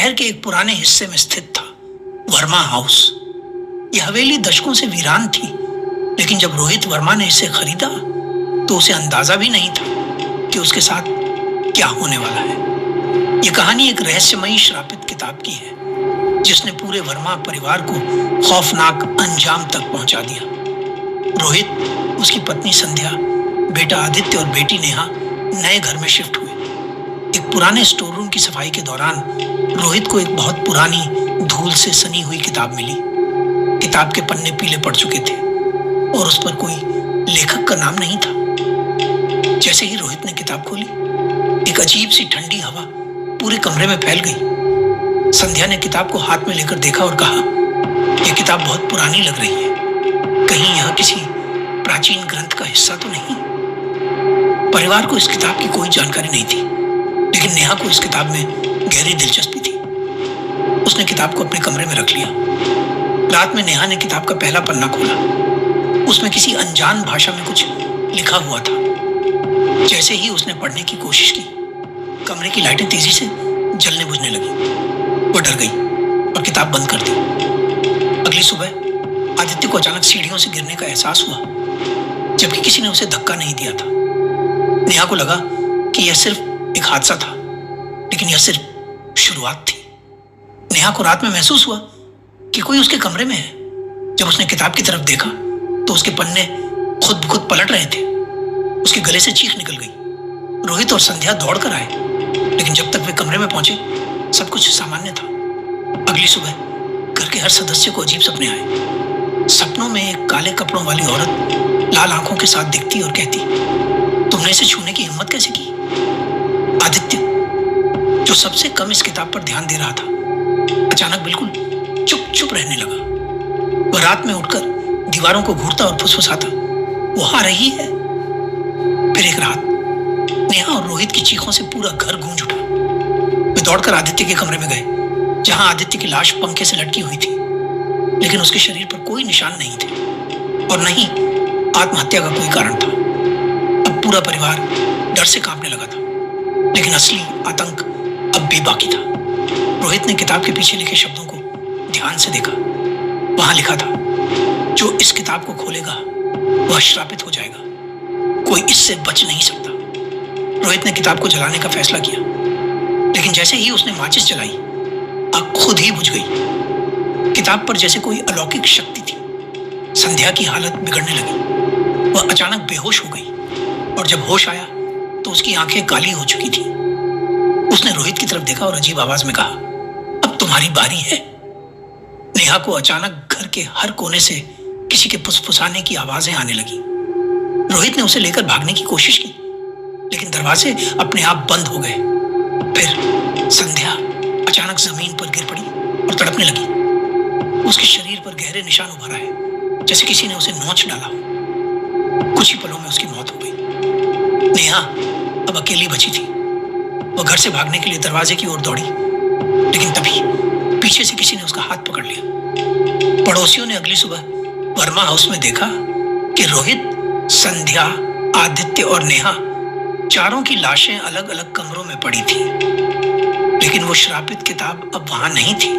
शहर के एक पुराने हिस्से में स्थित था वर्मा हाउस। यह हवेली दशकों से वीरान थी, लेकिन जब रोहित वर्मा ने इसे खरीदा तो उसे अंदाजा भी नहीं था कि उसके साथ क्या होने वाला है। यह कहानी एक रहस्यमयी श्रापित किताब की है, जिसने पूरे वर्मा परिवार को खौफनाक अंजाम तक पहुंचा दिया। रोहित, उसकी पत्नी संध्या, बेटा आदित्य और बेटी नेहा नए घर में शिफ्ट हुए। एक पुराने स्टोर रूम की सफाई के दौरान रोहित को एक बहुत पुरानी धूल से सनी हुई किताब मिली। किताब के पन्ने पीले पड़ चुके थे और उस पर कोई लेखक का नाम नहीं था। जैसे ही रोहित ने किताब खोली, एक अजीब सी ठंडी हवा पूरे कमरे में फैल गई। संध्या ने किताब को हाथ में लेकर देखा और कहा, यह किताब बहुत पुरानी लग रही है, कहीं यह किसी प्राचीन ग्रंथ का हिस्सा तो नहीं। परिवार को इस किताब की कोई जानकारी नहीं थी, लेकिन नेहा को इस किताब में गहरी दिलचस्पी थी। उसने किताब को अपने कमरे में रख लिया। रात में नेहा ने किताब का पहला पन्ना खोला। उसमें किसी अनजान भाषा में कुछ लिखा हुआ था। जैसे ही उसने पढ़ने की कोशिश की, कमरे की लाइटें तेजी से जलने बुझने लगी। वो डर गई और किताब बंद कर दी। अगली सुबह आदित्य को अचानक सीढ़ियों से गिरने का एहसास हुआ, जबकि किसी ने उसे धक्का नहीं दिया था। नेहा को लगा कि यह सिर्फ एक हादसा था, लेकिन यह सिर्फ शुरुआत थी। नेहा को रात में महसूस हुआ कि कोई उसके कमरे में है। जब उसने किताब की तरफ देखा तो उसके पन्ने खुद ब खुद पलट रहे थे। उसके गले से चीख निकल गई। रोहित और संध्या दौड़ कर आए, लेकिन जब तक वे कमरे में पहुंचे सब कुछ सामान्य था। अगली सुबह घर के हर सदस्य को अजीब सपने आए। सपनों में एक काले कपड़ों वाली औरत लाल आंखों के साथ दिखती और कहती, तुमने इसे छूने की हिम्मत कैसे की? आदित्य, जो सबसे कम इस किताब पर ध्यान दे रहा था, अचानक बिल्कुल चुप चुप रहने लगा। वह रात में उठकर दीवारों को घूरता और फुसफुसाता, वो आ रही है। फिर एक रात नेहा और रोहित की चीखों से पूरा घर गूंज उठा। वे दौड़कर आदित्य के कमरे में गए, जहां आदित्य की लाश पंखे से लटकी हुई थी, लेकिन उसके शरीर पर कोई निशान नहीं थे और न ही आत्महत्या का कोई कारण था। अब पूरा परिवार डर से कांपने लगा था, लेकिन असली आतंक अब भी बाकी था। रोहित ने किताब के पीछे लिखे शब्दों को ध्यान से देखा। वहां लिखा था, जो इस किताब को खोलेगा वह श्रापित हो जाएगा, कोई इससे बच नहीं सकता। रोहित ने किताब को जलाने का फैसला किया, लेकिन जैसे ही उसने माचिस जलाई, आग खुद ही बुझ गई। किताब पर जैसे कोई अलौकिक शक्ति थी। संध्या की हालत बिगड़ने लगी। वह अचानक बेहोश हो गई और जब होश आया तो उसकी आंखें काली हो चुकी थी। उसने रोहित की तरफ देखा और अजीब आवाज में कहा, अब तुम्हारी बारी है। नेहा को अचानक घर के हर कोने से किसी के फुसफुसाने की आवाजें आने लगी। रोहित ने उसे लेकर भागने की कोशिश की, लेकिन दरवाजे अपने आप बंद हो गए। फिर संध्या अचानक जमीन पर गिर पड़ी और तड़पने लगी। उसके शरीर पर गहरे निशान उभर आए, जैसे किसी ने उसे नोच डाला हो। कुछ ही पलों में उसकी मौत हो गई। नेहा अब अकेली बची थी। वह घर से भागने के लिए दरवाजे की ओर दौड़ी, लेकिन तभी पीछे से किसी ने उसका हाथ पकड़ लिया। पड़ोसियों ने अगली सुबह वर्मा हाउस में देखा कि रोहित, संध्या, आदित्य और नेहा चारों की लाशें अलग अलग कमरों में पड़ी थी, लेकिन वो श्रापित किताब अब वहां नहीं थी।